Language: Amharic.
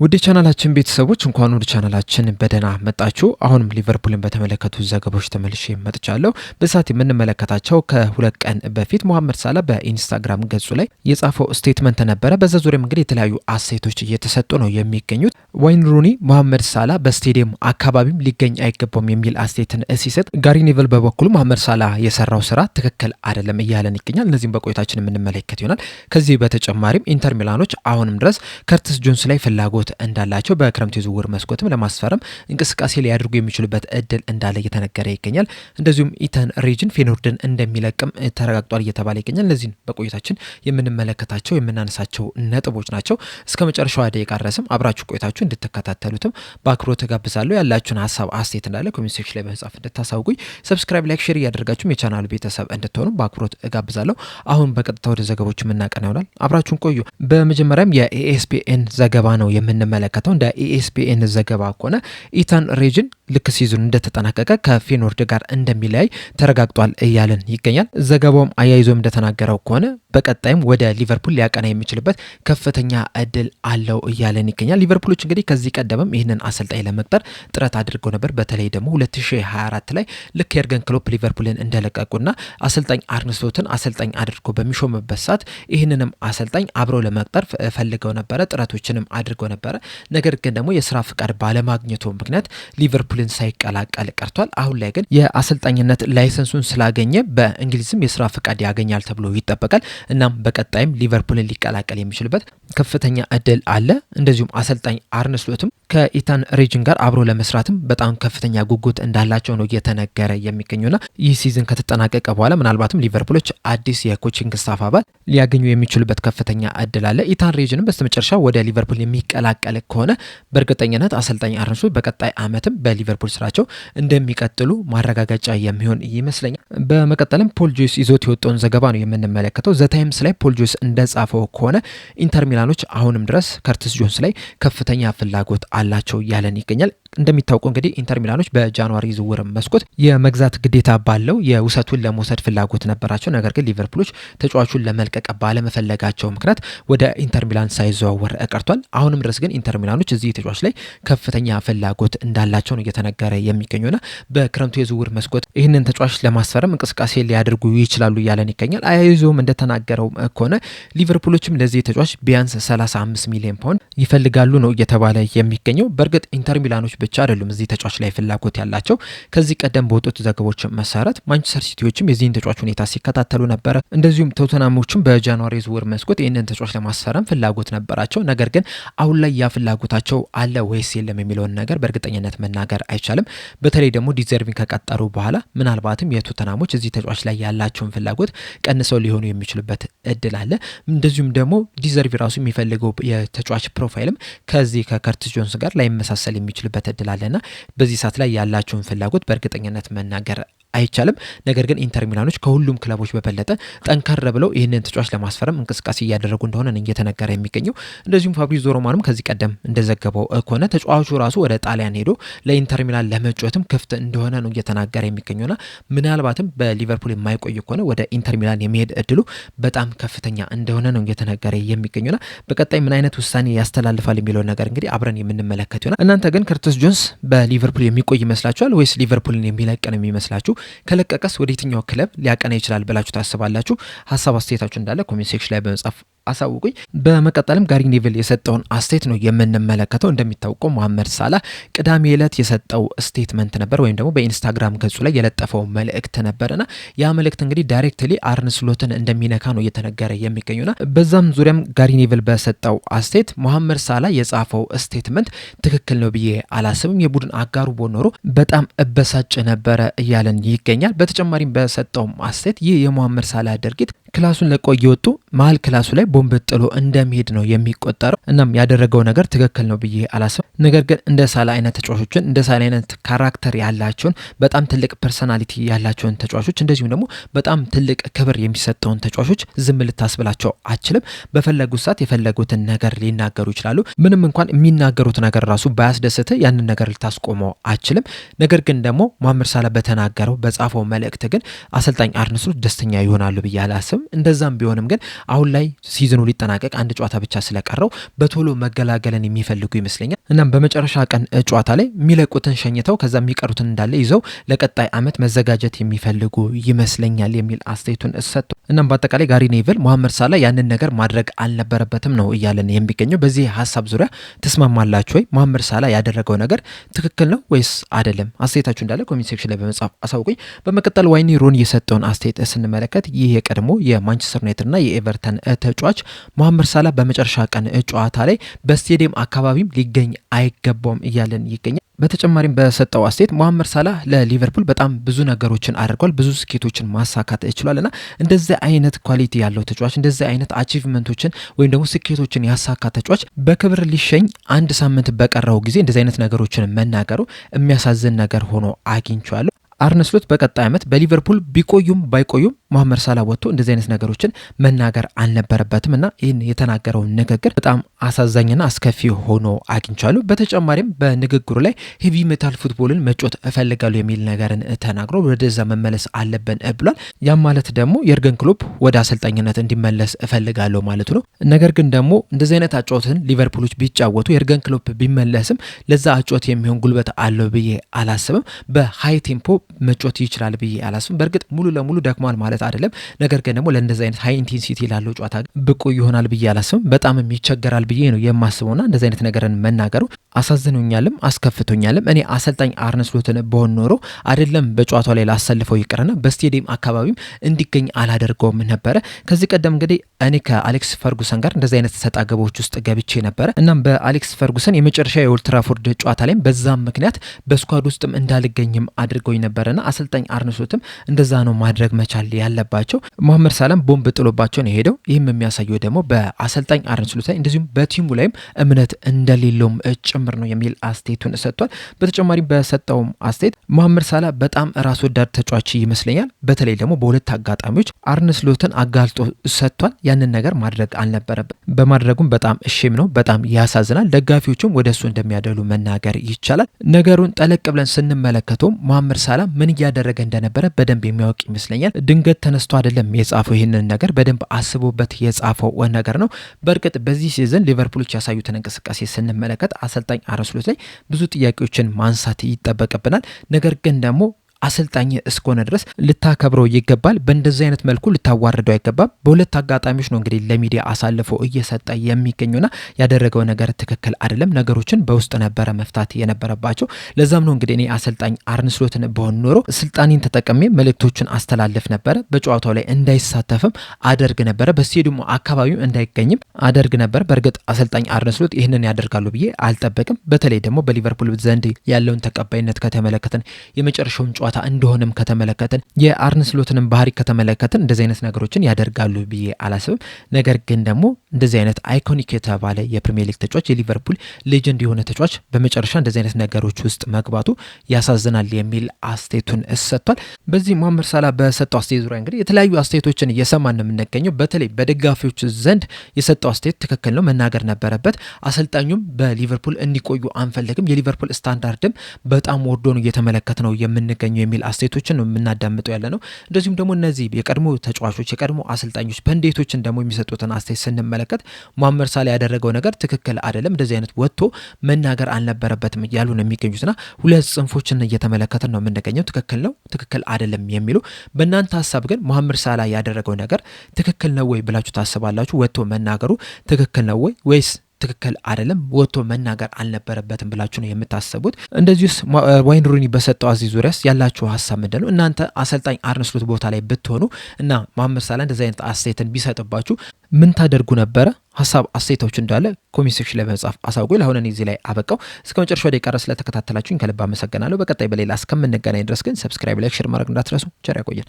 ውድ ቻናላችን ቤተሰቦች እንኳን ወደ ቻናላችን በደህና መጣችሁ። አሁንም ሊቨርፑልን በተመለከቱ ዘገባዎች ተመልሼ መጥቻለሁ። በሰዓት የምንመለከታቸው ከሁለት ቀን በፊት መሐመድ ሳላ በኢንስታግራም ገጹ ላይ የጻፈው ስቴትመንት ነበረ። በዛ ዙሪያም እንግዲህ የተለያዩ አስተያየቶች እየተሰጡ ነው የሚገኙት። ዋይን ሩኒ መሐመድ ሳላ በስቴዲየም አካባቢም ሊገኝ አይገባም የሚል አስተያየትን ሲሰጥ፣ ጋሪ ኔቭል በበኩሉ መሐመድ ሳላ የሰራው ስራ ትክክል አይደለም እያለን ይገኛል። እነዚህም በቆይታችን የምንመለከት ይሆናል። ከዚህ በተጨማሪም ኢንተር ሚላኖች አሁንም ድረስ ከርቲስ ጆንስ ላይ ፍላጎት እንዳላቸው በክረምቱ የዝውውር መስኮትም ለማስፈረም እንቅስቃሴ ሊያደርጉ የሚችሉበት እድል እንዳለ እየተነገረ ይገኛል። እንደዚሁም ኢታን ሬጅን ፌኖርድን እንደሚለቅም ተረጋግጧል እየተባለ ይገኛል። እነዚህን በቆይታችን የምንመለከታቸው የምናነሳቸው ነጥቦች ናቸው። እስከ መጨረሻው ደቂቃ ድረስም አብራችሁ ቆይታችሁ እንድትከታተሉትም በአክብሮት ጋብዛለሁ። ያላችሁን ሀሳብ አስተያየት እንዳለ ኮሜንት ሴክሽን ላይ በመጻፍ እንድታሳውቁኝ፣ ሰብስክራይብ፣ ላይክ፣ ሼር እያደረጋችሁም የቻናሉ ቤተሰብ እንድትሆኑ በአክብሮት ጋብዛለሁ። አሁን በቀጥታ ወደ ዘገባዎች የምናቀና ይሆናል። አብራችሁን ቆዩ። በመጀመሪያም የኤኤስፒኤን ዘገባ ነው የምንመለከተው። እንደ ኤኤስፒኤን ዘገባ ከሆነ ኢታን ሬጅን ልክ ሲዝኑ እንደተጠናቀቀ ከፌኖርድ ጋር እንደሚለያይ ተረጋግጧል እያለን ይገኛል። ዘገባውም አያይዞም እንደተናገረው ከሆነ በቀጣይም ወደ ሊቨርፑል ሊያቀና የሚችልበት ከፍተኛ እድል አለው እያለን ይገኛል። ሊቨርፑሎች እንግዲህ ከዚህ ቀደምም ይህንን አሰልጣኝ ለመቅጠር ጥረት አድርገው ነበር። በተለይ ደግሞ 2024 ላይ ልክ የርገን ክሎፕ ሊቨርፑልን እንደለቀቁና አሰልጣኝ አርነ ስሎትን አሰልጣኝ አድርጎ በሚሾምበት ሰዓት ይህንንም አሰልጣኝ አብረው ለመቅጠር ፈልገው ነበረ፣ ጥረቶችንም አድርገው ነበረ። ነገር ግን ደግሞ የስራ ፍቃድ ባለማግኘቱ ምክንያት ሊቨርፑልን ሳይቀላቀል ቀርቷል። አሁን ላይ ግን የአሰልጣኝነት ላይሰንሱን ስላገኘ በእንግሊዝም የስራ ፍቃድ ያገኛል ተብሎ ይጠበቃል። እናም በቀጣይም ሊቨርፑልን ሊቀላቀል የሚችልበት ከፍተኛ እድል አለ። እንደዚሁም አሰልጣኝ አርነ ስሎትም ከኢታን ሬጅን ጋር አብሮ ለመስራትም በጣም ከፍተኛ ጉጉት እንዳላቸው ነው እየተነገረ የሚገኙና ይህ ሲዝን ከተጠናቀቀ በኋላ ምናልባትም ሊቨርፑሎች አዲስ የኮቺንግ ስታፍ አባል ሊያገኙ የሚችሉበት ከፍተኛ እድል አለ። ኢታን ሬጅንም በስተመጨረሻ ወደ ሊቨርፑል የሚቀላቀል ከሆነ በእርግጠኝነት አሰልጣኝ አርነ ስሎት በቀጣይ ዓመትም በሊቨርፑል ስራቸው እንደሚቀጥሉ ማረጋገጫ የሚሆን ይመስለኛል። በመቀጠልም ፖል ጆይስ ይዞት የወጣውን ዘገባ ነው የምንመለከተው። ዘታይምስ ላይ ፖል ጆይስ እንደጻፈው ከሆነ ኢንተር ሚላኖች አሁንም ድረስ ከርቲስ ጆንስ ላይ ከፍተኛ ፍላጎት አላቸው እያለን ይገኛል። እንደሚታወቁ እንግዲህ ኢንተር ሚላኖች በጃንዋሪ ዝውውር መስኮት የመግዛት ግዴታ ባለው የውሰቱን ለመውሰድ ፍላጎት ነበራቸው። ነገር ግን ሊቨርፑሎች ተጫዋቹን ለመልቀቅ ባለመፈለጋቸው ምክንያት ወደ ኢንተር ሚላን ሳይዘዋወር ቀርቷል። አሁንም ድረስ ግን ኢንተር ሚላኖች እዚህ ተጫዋች ላይ ከፍተኛ ፍላጎት እንዳላቸው ነው እየተነገረ የሚገኙና በክረምቱ የዝውውር መስኮት ይህንን ተጫዋች ለማስፈረም እንቅስቃሴ ሊያደርጉ ይችላሉ እያለን ይገኛል። አያይዞም እንደተናገረው ከሆነ ሊቨርፑሎችም ለዚህ ተጫዋች ቢያንስ 35 ሚሊዮን ፓውንድ ይፈልጋሉ ነው እየተባለ የሚገኘው። በእርግጥ ኢንተር ሚላኖች ብቻ አይደሉም እዚህ ተጫዋች ላይ ፍላጎት ያላቸው። ከዚህ ቀደም በወጡት ዘገቦች መሰረት ማንቸስተር ሲቲዎችም የዚህን ተጫዋች ሁኔታ ሲከታተሉ ነበረ። እንደዚሁም ቶተናሞችም በጃንዋሪ ዝውውር መስኮት ይህንን ተጫዋች ለማስፈረም ፍላጎት ነበራቸው። ነገር ግን አሁን ላይ ያ ፍላጎታቸው አለ ወይስ የለም የሚለውን ነገር በእርግጠኝነት መናገር አይቻልም። በተለይ ደግሞ ዲዘርቪን ከቀጠሩ በኋላ ምናልባትም የቶተናሞች እዚህ ተጫዋች ላይ ያላቸውን ፍላጎት ቀንሰው ሊሆኑ የሚችሉበት እድል አለ። እንደዚሁም ደግሞ ዲዘርቪ ራሱ የሚፈልገው የተጫዋች ፕሮፋይልም ከዚህ ከከርቲስ ጆንስ ጋር ላይመሳሰል የሚችልበት እድል አለና በዚህ ሰዓት ላይ ያላቸውን ፍላጎት በእርግጠኝነት መናገር አይቻልም። ነገር ግን ኢንተር ሚላኖች ከሁሉም ክለቦች በበለጠ ጠንከር ብለው ይህንን ተጫዋች ለማስፈረም እንቅስቃሴ እያደረጉ እንደሆነ ነው እየተነገረ የሚገኘው። እንደዚሁም ፋብሪዚዮ ሮማኖም ከዚህ ቀደም እንደዘገበው ከሆነ ተጫዋቹ ራሱ ወደ ጣሊያን ሄዶ ለኢንተር ሚላን ለመጫወትም ክፍት እንደሆነ ነው እየተናገረ የሚገኘውና ምናልባትም በሊቨርፑል የማይቆይ ከሆነ ወደ ኢንተር ሚላን የሚሄድ እድሉ በጣም ከፍተኛ እንደሆነ ነው እየተነገረ የሚገኘውና በቀጣይ ምን አይነት ውሳኔ ያስተላልፋል የሚለውን ነገር እንግዲህ አብረን የምንመለከት ይሆናል። እናንተ ግን ከርቲስ ጆንስ በሊቨርፑል የሚቆይ ይመስላችኋል ወይስ ሊቨርፑልን የሚለቅ ነው የሚመስላችሁ? ከለቀቀስ ወደ የትኛው ክለብ ሊያቀና ይችላል ብላችሁ ታስባላችሁ? ሀሳብ አስተያየታችሁ እንዳለ ኮሜንት ሴክሽን ላይ በመጻፍ አሳውቁኝ። በመቀጠልም ጋሪ ኔቭል የሰጠውን አስተያየት ነው የምንመለከተው። እንደሚታወቀው መሐመድ ሳላ ቅዳሜ ዕለት የሰጠው ስቴትመንት ነበር ወይም ደግሞ በኢንስታግራም ገጹ ላይ የለጠፈው መልእክት ነበርና ያ መልእክት እንግዲህ ዳይሬክትሊ አርነ ስሎትን እንደሚነካ ነው እየተነገረ የሚገኙና በዛም ዙሪያም ጋሪ ኔቭል በሰጠው አስተያየት መሐመድ ሳላ የጻፈው ስቴትመንት ትክክል ነው ብዬ አላስብም፣ የቡድን አጋሩ ቦኖሮ በጣም እበሳጭ ነበረ እያለን ይገኛል። በተጨማሪም በሰጠውም አስተያየት ይህ የመሐመድ ሳላ ድርጊት ክላሱን ለቆ እየወጡ መሀል ክላሱ ላይ ቦምብ ጥሎ እንደሚሄድ ነው የሚቆጠረው። እናም ያደረገው ነገር ትክክል ነው ብዬ አላስብም። ነገር ግን እንደ ሳላ አይነት ተጫዋቾችን እንደ ሳላ አይነት ካራክተር ያላቸውን በጣም ትልቅ ፐርሰናሊቲ ያላቸውን ተጫዋቾች እንደዚሁም ደግሞ በጣም ትልቅ ክብር የሚሰጠውን ተጫዋቾች ዝም ልታስብላቸው አችልም። በፈለጉት ሰዓት የፈለጉትን ነገር ሊናገሩ ይችላሉ። ምንም እንኳን የሚናገሩት ነገር ራሱ ባያስደስት ያንን ነገር ልታስቆመው አችልም። ነገር ግን ደግሞ መሐመድ ሳላ በተናገረው በጻፈው መልእክት ግን አሰልጣኝ አርነ ስሎት ደስተኛ ይሆናሉ ብዬ አላስብም። አላስብም። እንደዛም ቢሆንም ግን አሁን ላይ ሲዝኑ ሊጠናቀቅ አንድ ጨዋታ ብቻ ስለቀረው በቶሎ መገላገልን የሚፈልጉ ይመስለኛል። እናም በመጨረሻ ቀን ጨዋታ ላይ የሚለቁትን ሸኝተው ከዛ የሚቀሩትን እንዳለ ይዘው ለቀጣይ ዓመት መዘጋጀት የሚፈልጉ ይመስለኛል የሚል አስተያየቱን ሰጥቶ እናም በአጠቃላይ ጋሪ ኔቭል መሐመድ ሳላ ያንን ነገር ማድረግ አልነበረበትም ነው እያለን የሚገኘው። በዚህ ሀሳብ ዙሪያ ተስማማላችሁ ወይ? መሐመድ ሳላ ያደረገው ነገር ትክክል ነው ወይስ አይደለም? አስተያየታችሁ እንዳለ ኮሜንት ሴክሽን ላይ በመጻፍ አሳውቁኝ። በመቀጠል ዋይኒ ሩኒ የሰጠውን አስተያየት ስንመለከት ይህ የቀድሞ የማንቸስተር ዩናይትድ እና የኤቨርተን ተጫዋች መሐመድ ሳላ በመጨረሻ ቀን ጨዋታ ላይ በስቴዲየም አካባቢም ሊገኝ አይገባውም እያለን ይገኛል። በተጨማሪም በሰጠው አስተያየት መሐመድ ሳላ ለሊቨርፑል በጣም ብዙ ነገሮችን አድርጓል፣ ብዙ ስኬቶችን ማሳካት ችሏልና እንደዚህ አይነት ኳሊቲ ያለው ተጫዋች እንደዚህ አይነት አቺቭመንቶችን ወይም ደግሞ ስኬቶችን ያሳካ ተጫዋች በክብር ሊሸኝ አንድ ሳምንት በቀረው ጊዜ እንደዚህ አይነት ነገሮችን መናገሩ የሚያሳዝን ነገር ሆኖ አግኝቼዋለሁ። አርነ ስሎት በቀጣይ ዓመት በሊቨርፑል ቢቆዩም ባይቆዩም መሐመድ ሳላ ወጥቶ እንደዚህ አይነት ነገሮችን መናገር አልነበረበትም እና ይህን የተናገረው ንግግር በጣም አሳዛኝና አስከፊ ሆኖ አግኝቻለሁ። በተጨማሪም በንግግሩ ላይ ሄቪ ሜታል ፉትቦልን መጫወት እፈልጋለሁ የሚል ነገርን ተናግሮ ወደዛ መመለስ አለብን ብሏል። ያም ማለት ደግሞ የርገን ክሎፕ ወደ አሰልጣኝነት እንዲመለስ እፈልጋለሁ ማለቱ ነው። ነገር ግን ደግሞ እንደዚህ አይነት አጫወትን ሊቨርፑሎች ቢጫወቱ የርገን ክሎፕ ቢመለስም ለዛ አጫወት የሚሆን ጉልበት አለው ብዬ አላስብም። በሃይ ቴምፖ መጫወት ይችላል ብዬ አላስብም። በእርግጥ ሙሉ ለሙሉ ደክሟል ማለት አይደለም። ነገር ግን ደግሞ ለእንደዚህ አይነት ሃይ ኢንቴንሲቲ ላለው ጨዋታ ብቁ ይሆናል ብዬ አላስብም። በጣም ይቸገራል ብዬ ነው የማስበውና እንደዚህ አይነት ነገርን መናገሩ አሳዝኖኛልም አስከፍቶኛልም። እኔ አሰልጣኝ አርነ ስሎትን በሆን ኖሮ አይደለም በጨዋታው ላይ ላሰልፈው ይቅርና በስቴዲየም አካባቢም እንዲገኝ አላደርገውም ነበረ። ከዚህ ቀደም እንግዲህ እኔ ከአሌክስ ፈርጉሰን ጋር እንደዚህ አይነት ሰጣ ገባዎች ውስጥ ገብቼ ነበረ። እናም በአሌክስ ፈርጉሰን የመጨረሻ የኦልድ ትራፎርድ ጨዋታ ላይም በዛም ምክንያት በስኳድ ውስጥም እንዳልገኝም አድርገውኝ ነበረና አሰልጣኝ አርነ ስሎትም እንደዛ ነው ማድረግ መቻል ያለባቸው። መሐመድ ሳላም ቦምብ ጥሎባቸው ነው የሄደው። ይህም የሚያሳየው ደግሞ በአሰልጣኝ አርነ ስሎት ላይ እንደዚሁም በቲሙ ላይም እምነት እንደሌለውም ጭምር ነው የሚል አስተያየቱን ሰጥቷል። በተጨማሪም በሰጠውም አስተያየት መሐመድ ሳላ በጣም ራስ ወዳድ ተጫዋች ይመስለኛል። በተለይ ደግሞ በሁለት አጋጣሚዎች አርነ ስሎትን አጋልጦ ሰጥቷል። ያንን ነገር ማድረግ አልነበረበት። በማድረጉም በጣም እሺም ነው፣ በጣም ያሳዝናል። ደጋፊዎቹም ወደ እሱ እንደሚያደሉ መናገር ይቻላል። ነገሩን ጠለቅ ብለን ስንመለከተው መሐመድ ሳላ ምን እያደረገ እንደነበረ በደንብ የሚያውቅ ይመስለኛል። ድንገት ተነስቶ አይደለም የጻፈው። ይህንን ነገር በደንብ አስቦበት የጻፈው ነገር ነው። በእርግጥ በዚህ ሲዝን ሊቨርፑሎች ያሳዩትን እንቅስቃሴ ስንመለከት አሰልጣኝ አርነ ስሎት ላይ ብዙ ጥያቄዎችን ማንሳት ይጠበቅብናል። ነገር ግን ደግሞ አሰልጣኝ እስከሆነ ድረስ ልታከብረው ይገባል። በእንደዚህ አይነት መልኩ ልታዋርደው አይገባም። በሁለት አጋጣሚዎች ነው እንግዲህ ለሚዲያ አሳልፎ እየሰጠ የሚገኙና ያደረገው ነገር ትክክል አይደለም። ነገሮችን በውስጥ ነበረ መፍታት የነበረባቸው። ለዛም ነው እንግዲህ እኔ አሰልጣኝ አርነ ስሎትን በሆን ኖሮ ስልጣኔን ተጠቅሜ መልእክቶችን አስተላልፍ ነበረ። በጨዋታው ላይ እንዳይሳተፍም አደርግ ነበረ። በስቴዲየሙ አካባቢም እንዳይገኝም አደርግ ነበር። በእርግጥ አሰልጣኝ አርነ ስሎት ይህንን ያደርጋሉ ብዬ አልጠበቅም። በተለይ ደግሞ በሊቨርፑል ዘንድ ያለውን ተቀባይነት ከተመለከትን የመጨረሻውን ጨዋታ እንደሆነም ከተመለከትን የአርነ ስሎትንም ባህሪ ከተመለከትን እንደዚህ አይነት ነገሮችን ያደርጋሉ ብዬ አላስብም። ነገር ግን ደግሞ እንደዚህ አይነት አይኮኒክ የተባለ የፕሪሚየር ሊግ ተጫዋች የሊቨርፑል ሌጀንድ የሆነ ተጫዋች በመጨረሻ እንደዚህ አይነት ነገሮች ውስጥ መግባቱ ያሳዝናል የሚል አስተያየቱን ሰጥቷል። በዚህ መሐመድ ሳላ በሰጠው አስተያየት ዙሪያ እንግዲህ የተለያዩ አስተያየቶችን እየሰማን ነው የምንገኘው። በተለይ በደጋፊዎች ዘንድ የሰጠው አስተያየት ትክክል ነው፣ መናገር ነበረበት። አሰልጣኙም በሊቨርፑል እንዲቆዩ አንፈልግም፣ የሊቨርፑል ስታንዳርድም በጣም ወርዶ ነው እየተመለከት ነው የምንገኘው የሚል አስተያየቶችን ነው የምናዳምጠው ያለ ነው። እንደዚሁም ደግሞ እነዚህ የቀድሞ ተጫዋቾች የቀድሞ አሰልጣኞች ፐንዴቶችን ደግሞ የሚሰጡትን አስተያየት ስንመለከት መሐመድ ሳላ ያደረገው ነገር ትክክል አይደለም፣ እንደዚህ አይነት ወጥቶ መናገር አልነበረበትም እያሉ ነው የሚገኙትና ሁለት ጽንፎችን እየተመለከትን ነው የምንገኘው። ትክክል ነው፣ ትክክል አይደለም የሚሉ በእናንተ ሀሳብ ግን መሐመድ ሳላ ያደረገው ነገር ትክክል ነው ወይ ብላችሁ ታስባላችሁ? ወጥቶ መናገሩ ትክክል ነው ወይ ወይስ ትክክል አይደለም ወጥቶ መናገር አልነበረበትም ብላችሁ ነው የምታስቡት? እንደዚሁስ ዋይን ሩኒ በሰጠው አስተያየት ዙሪያስ ያላችሁ ሀሳብ ምንድነው? እናንተ አሰልጣኝ አርነ ስሎት ቦታ ላይ ብትሆኑ እና መሐመድ ሳላ እንደዚህ አይነት አስተያየትን ቢሰጥባችሁ ምን ታደርጉ ነበረ? ሀሳብ አስተያየቶች እንዳለ ኮሜንት ሴክሽን ላይ በመጻፍ አሳውቁ። ለአሁን እኔ እዚህ ላይ አበቃው። እስከ መጨረሻው ደቂቃ ድረስ ስለተከታተላችሁኝ ከልብ አመሰግናለሁ። በቀጣይ በሌላ እስከምንገናኝ ድረስ ግን ሰብስክራይብ፣ ላይክ፣ ሼር ማድረግ እንዳትረሱ። ቸር ያቆየን።